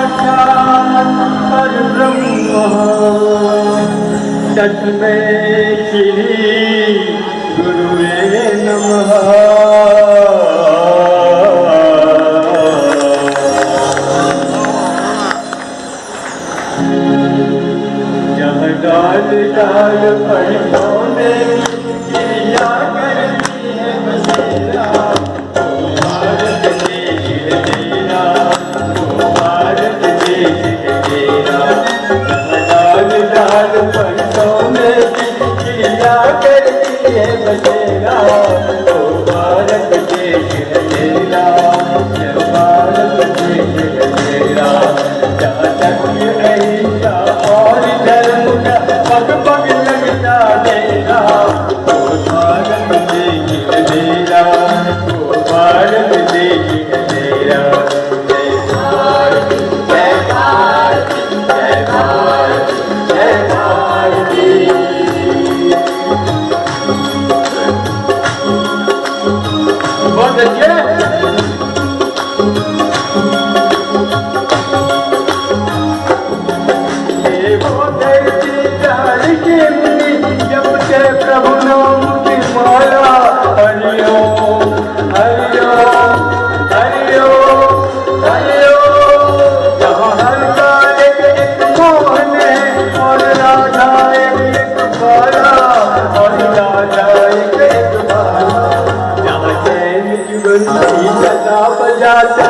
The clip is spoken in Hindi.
साक्षात् परब्रह्म तस्मै श्री गुरुवे नमः। जहाँ डाल डाल फलों में क्रिया करती है बसेरा, वो भारत देश है तेरा, वो भारत देश है तेरा। जहाँ डाल डाल फलों में क्रिया करती है बसेरा, वो भारत देश है तेरा, वो भारत देश है तेरा। जहाँ तक अहिंसा और धर्म का पग पग लगता मेरा, वो भारत देश है मेरा, वो भारत देश है मेरा। जय भारत जय भारत जय भारत जय भारती। बहुत अच्छे प्रभु नाम की माला। हरि ओम हरि ओम हरि ओम हरि ओम। जहाँ हर का एक मोहन है और राधा एक बाला, और राधा एक बाला। जहाँ चैन की बंसी सदा बजाता